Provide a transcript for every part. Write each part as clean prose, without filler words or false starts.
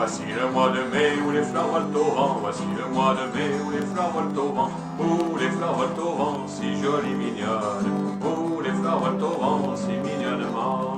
Voici le mois de mai où les fleurs volent au vent. Voici le mois de mai où les fleurs volent au vent. Où les fleurs volent au vent, si jolies mignonnes. Où les fleurs volent au vent, si mignonnement.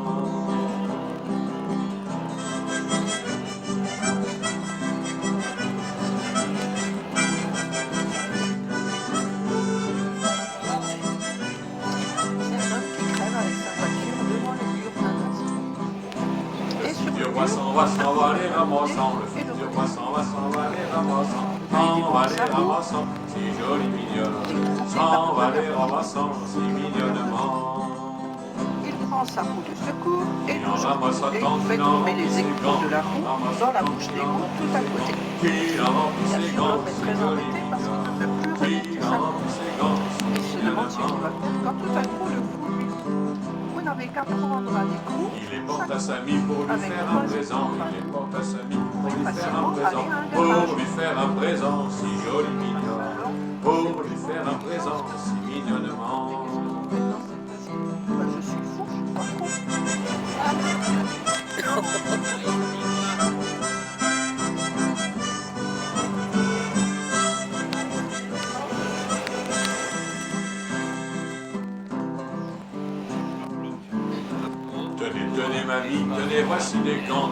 Le futur roi s'en va les ramassant, le futur roi s'en va les ramassant, s'en va les ramassant, si joli mignonne, s'en va les ramassant, si mignonnement. Il prend sa roue de secours et il fait tomber les écrous de la roue dans la bouche d'égout tout à côté. Bien sûr, l'homme est très embêté parce qu'il ne peut plus remonter sa roue. Il se demande ce qu'il va faire quand tout à coup le fou lui dit « Vous n'avez qu'à prendre un écrou. » Il les porte à Samy pour lui faire un présent. Il les porte à Samy pour lui faire un présent. Pour lui faire un présent si joli mignon. Pour lui faire un présent si mignonnement. Je suis fou, je suis pas con. Tenez mamie, tenez voici des gants.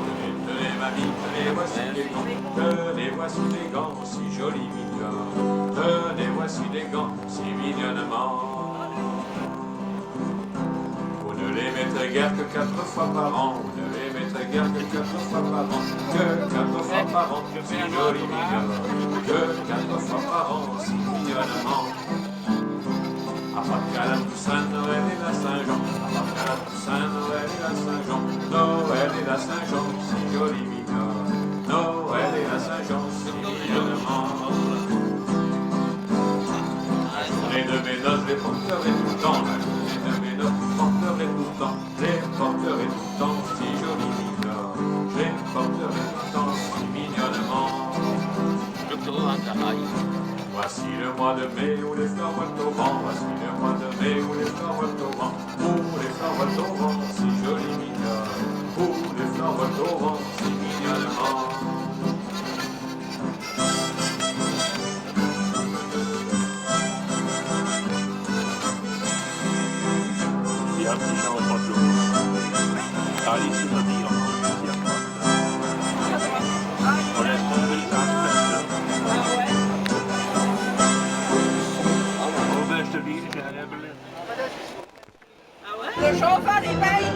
Tenez mamie, tenez voici des gants. Tenez voici des gants si jolis mignons. Tenez voici des gants si mignonnement. Vous ne les mettrez guère que 4 fois par an. Vous ne les mettrez guère que 4 fois par an. Que 4 fois par an, si joli mignon. Que 4 fois par an, si mignonnement. À part qu'à la Toussaint, Noël et la Saint-Jean. À part qu'à la Toussaint, Noël et la Saint-Jean. Noël et la Saint-Jean, si joli mignon. Noël et la Saint-Jean, si mignonnement. La journée de mes noces, les porterai tout le temps. La journée de mes noces, les porterai tout le temps. Les porterai tout le temps, si joli mignon. Les porterai tout le temps, si mignonnement. Voici le mois de mai où les fleurs volent au vent. Voici le mois de mai où les fleurs volent au vent. Où les fleurs volent au vent, si joli mignonne. Où les fleurs volent au vent, si mignonnement. Bien, petit chant, pas de l'eau. Allez, c'est à dire. On laisse tomber ça. Le chauffeur des bains.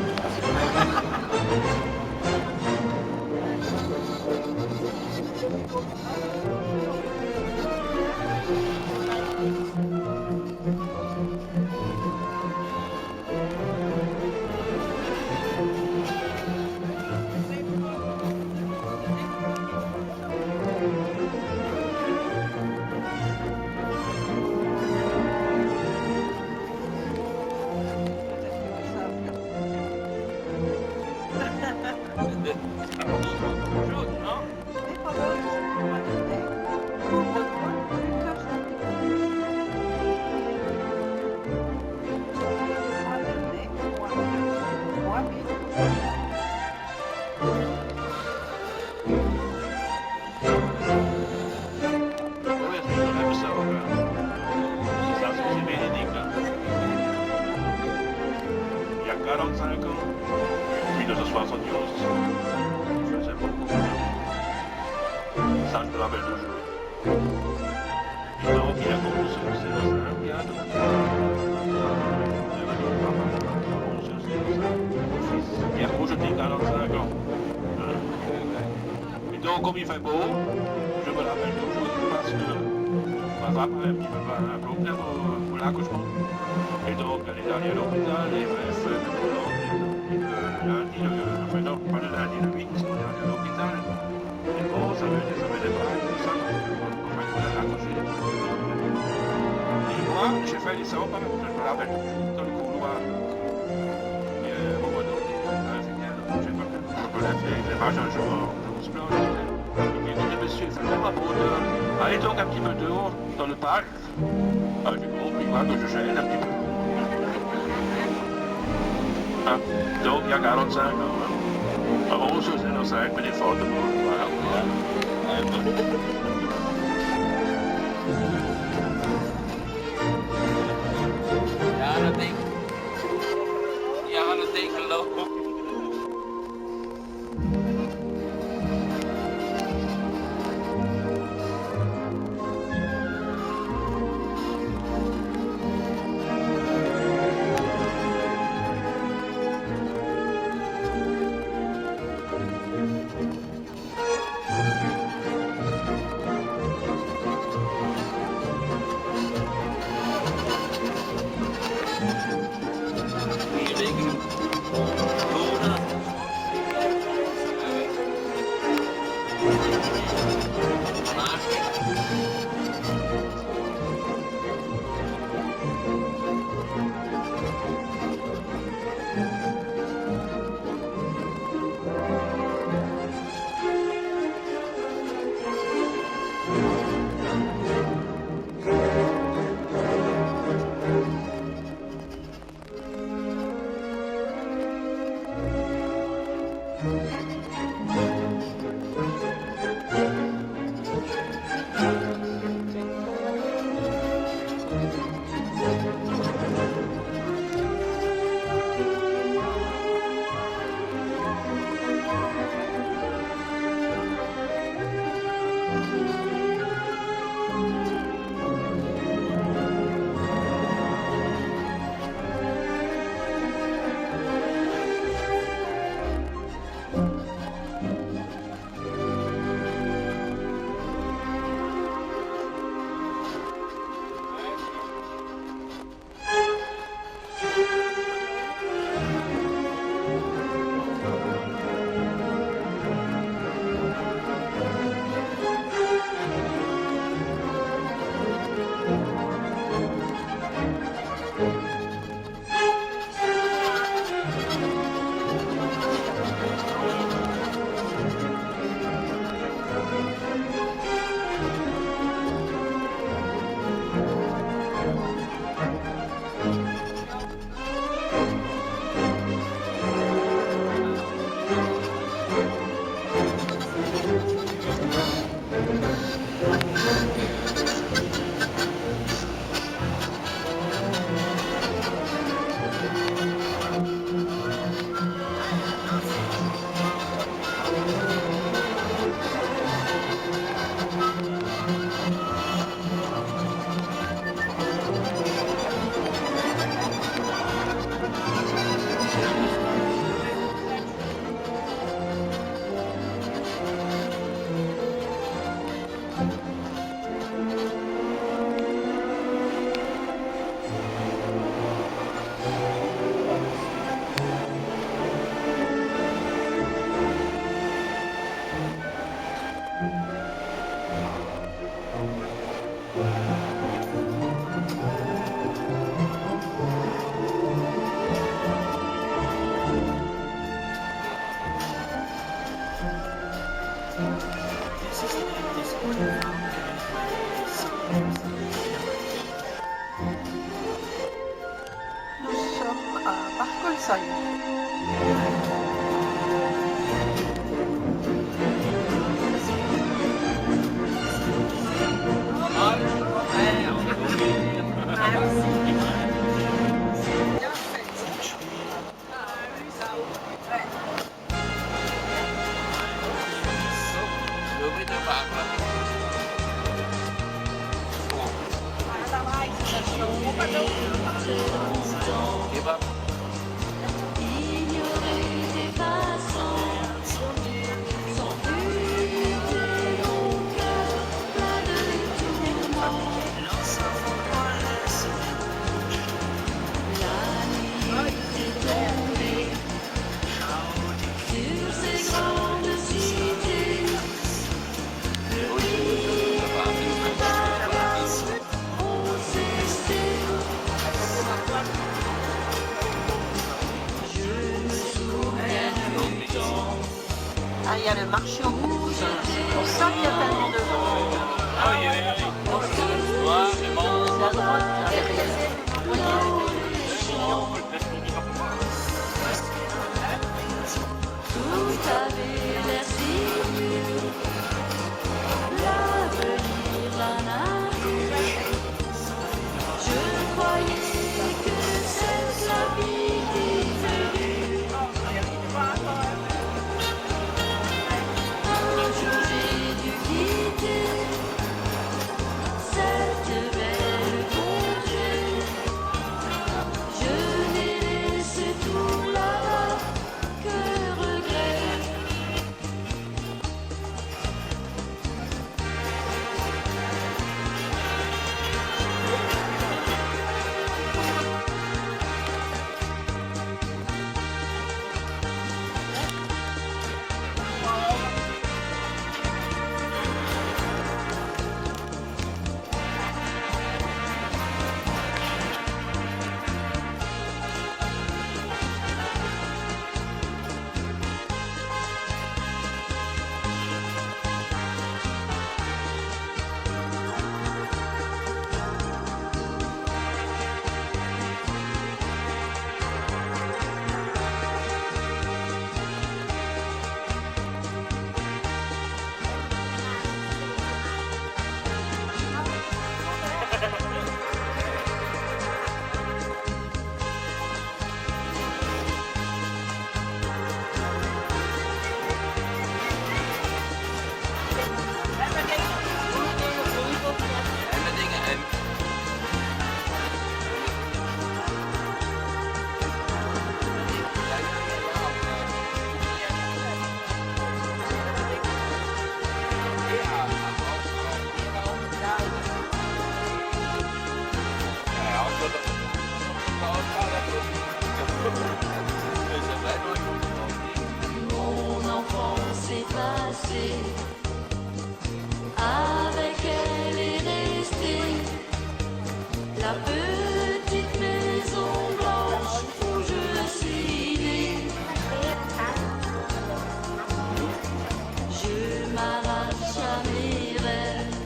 Comme il fait beau, je me rappelle toujours parce que ma femme avait un problème pour l'accouchement. Et donc elle est allée à l'hôpital et bref, le lundi, enfin non, pas le lundi, le 8, on est allé à l'hôpital. Et bon, ça avait des bras et tout ça, enfin pour l'accoucher. Et moi, j'ai fait les sauts, je me rappelle toujours dans le couloir. Et à un moment donné, j'ai pas les marches un jour en rouge blanc. Monsieur, faites-moi beau dehors. Allez donc un petit peu dehors, dans le parc. Ah, j'ai compris, moi, que je gêne un petit peu. Ah, donc, il y a 45 ans. Hein. Rozen zijn er zijn met die foto. Ja, dat denk ik. Ja, dat denk ik ook. Hier denk ik. Luna. Nous sommes à Marcolsaï. Ignorer des façons sans but et au cœur plein de tourments. La nuit est tombée sur ces grandes cités. Le bruit des basses ont cessé. Je me souviens du temps. Ah, il y a le marché aux courses. C'est pour ça qu'il y a tellement de gens. C'est à droite, derrière. Tout à Mon enfance est passée, avec elle est restée la petite maison blanche où je suis née. Je m'arrache à mes rêves,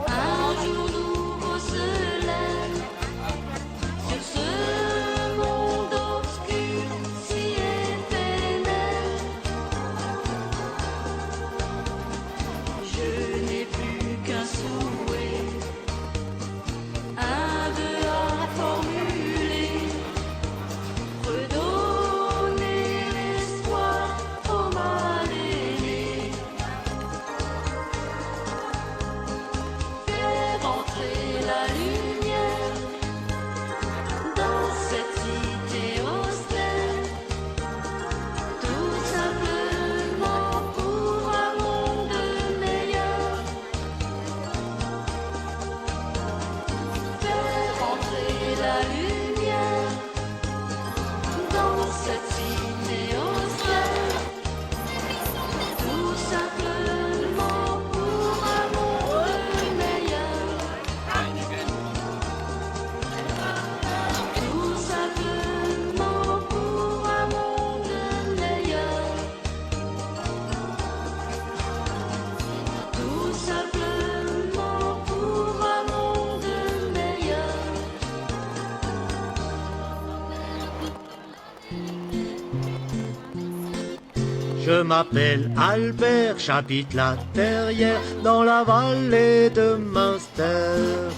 un jour nouveau se lève sur ce monde obscur si éphémère. Je n'ai plus qu'un souhait, un vœu à formuler, redonner l'espoir au mal aimé, faire entrer la lumière dans cette cité austère, tout simplement pour un monde meilleur. Faire entrer la lumière dans cette cité austère, tout simplement pour un monde meilleur. Tout simplement pour un monde meilleur. Tout simplement pour un monde meilleur. Je m'appelle Albert, j'habite la Terrière dans la vallée de Münster.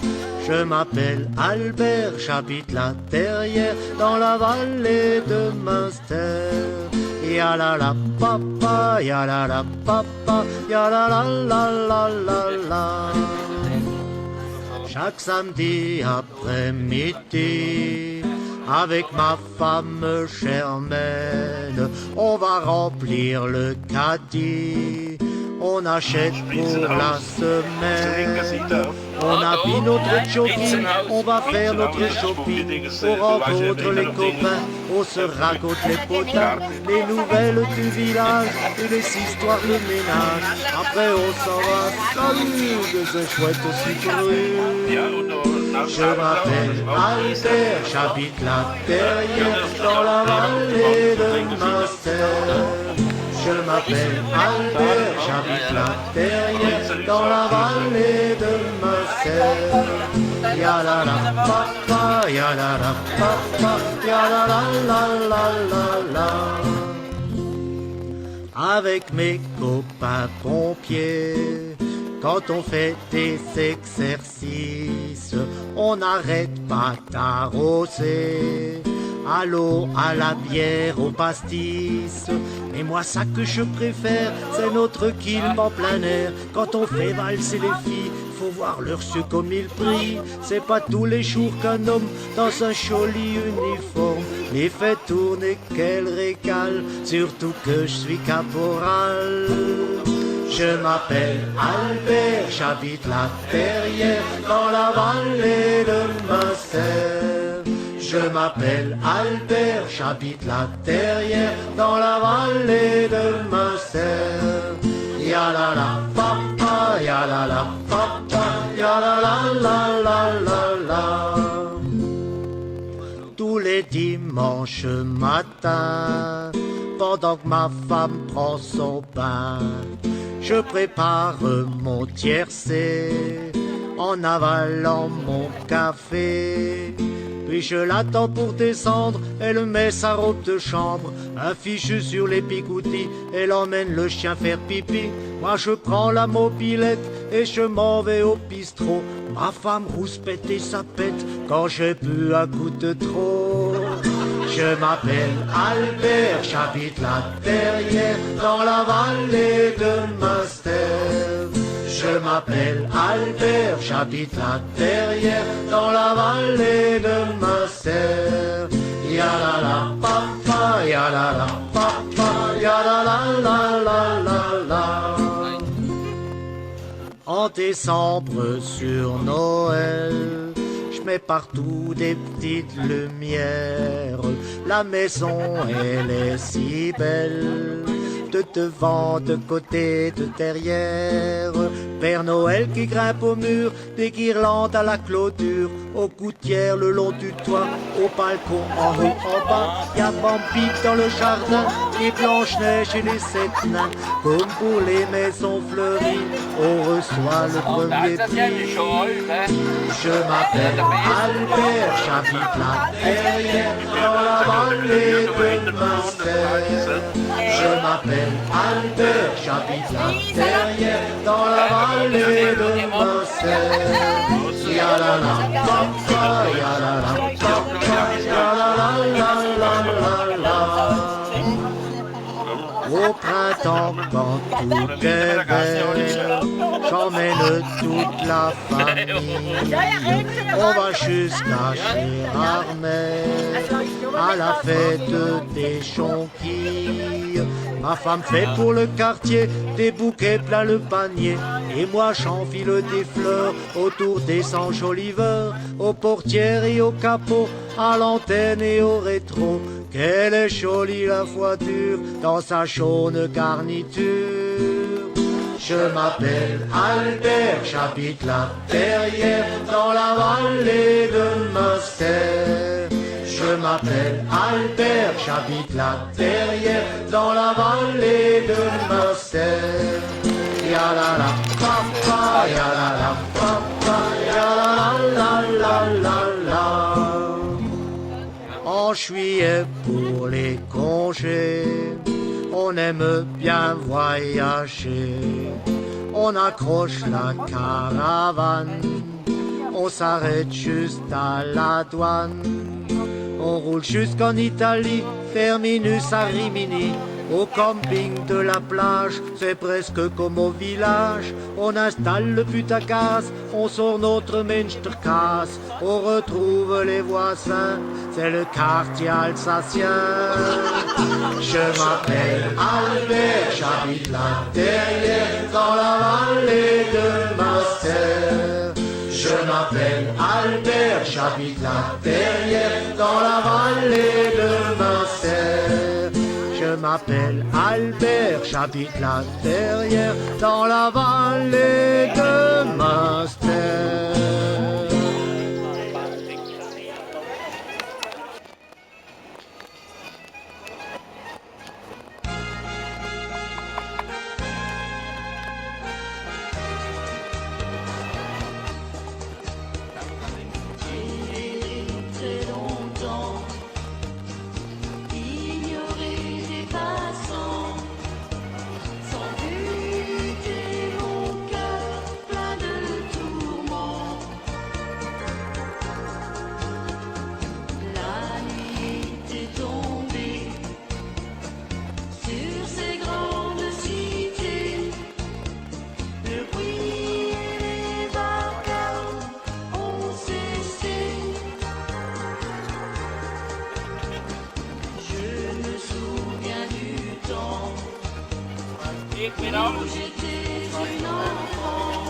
Je m'appelle Albert, j'habite la Terrière dans la vallée de Münster. Ya la la papa, ya la papa, ya la la. Chaque samedi après-midi, avec ma femme Germaine, on va remplir le caddie. On achète pour la semaine. On habille notre jogging, on va faire notre shopping. On rencontre les copains, on se raconte les potins, les nouvelles du village et les histoires de ménage. Après on s'en va, salut de ce chouette cyprus. Je m'appelle Albert, j'habite la Terrière dans la vallée de Münster. Je m'appelle Albert, j'habite la Terrière dans la vallée de Münster. Ya la la papa, ya la la papa, ya la la. Avec mes copains pompiers, quand on fait des exercices, on n'arrête pas d'arroser. À l'eau, à la bière, au pastis. Et moi, ça que je préfère, c'est notre kill en plein air. Quand on fait valser les filles, faut voir leurs yeux comme ils brillent. C'est pas tous les jours qu'un homme, dans un joli uniforme, les fait tourner, qu'elle régale. Surtout que je suis caporal. Je m'appelle Albert, j'habite la Terrière dans la vallée de Münster. Je m'appelle Albert, j'habite la Terrière dans la vallée de Münster. Ya la la papa, ya la papa, ya la. Tous les dimanches matin, pendant que ma femme prend son bain, je prépare mon tiercé en avalant mon café. Puis je l'attends pour descendre, elle met sa robe de chambre, un fichu sur les bigoudis, elle emmène le chien faire pipi. Moi je prends la mobilette et je m'en vais au bistrot. Ma femme rouspète et ça pète quand j'ai bu un coup de trop. Je m'appelle Albert, j'habite la Terrière dans la vallée de Münster. Je m'appelle Albert, j'habite la Terrière dans la vallée de Münster. Ya la la papa, ya la papa, ya la. En décembre sur Noël, je mets partout des petites lumières. La maison, elle est si belle, de devant, de côté, de derrière. Père Noël qui grimpe au mur, des guirlandes à la clôture, aux gouttières le long du toit, au balcon en haut, en bas. Y a Bambi dans le jardin, et Blanche-Neige et les 7 nains. Comme pour les maisons fleuries, on reçoit le premier prix. Je m'appelle Albert, j'habite là derrière, dans la vallée de Munster. Je m'appelle Albert, j'habite là derrière, dans la vallée de Munster. Ya la la papa, ya la la papa, ya la la la la la la. Au printemps, quand tout est vert, j'emmène toute la famille. On va jusqu'à chez Armel, à la fête des jonquilles. Ma femme fait pour le quartier des bouquets plein le panier. Et moi j'enfile des fleurs autour des enjoliveurs, aux portières et aux capots, à l'antenne et au rétro. Quelle est jolie la voiture dans sa jaune garniture. Je m'appelle Albert, j'habite là derrière, dans la vallée de Munster. Je m'appelle Albert, j'habite là derrière, dans la vallée de Munster. Ya la la papa, ya la la papa, ya la la la la. En juillet pour les congés, on aime bien voyager. On accroche la caravane, on s'arrête juste à la douane. On roule jusqu'en Italie, terminus à Rimini. Au camping de la plage, c'est presque comme au village. On installe le putacas, on sort notre Mensterkasse. On retrouve les voisins, c'est le quartier alsacien. Je m'appelle Albert, j'habite là derrière, dans la vallée de Munster. Je m'appelle Albert, j'habite là derrière, dans la vallée de Munster. Je m'appelle Albert, j'habite là derrière, dans la vallée de Munster. Très longtemps, ignoré des passants, sans but et mon cœur plein de tourments. La nuit est tombée sur ces grandes cités, le bruit et les vacarmes ont cessé. Je me souviens du temps où j'étais une enfant.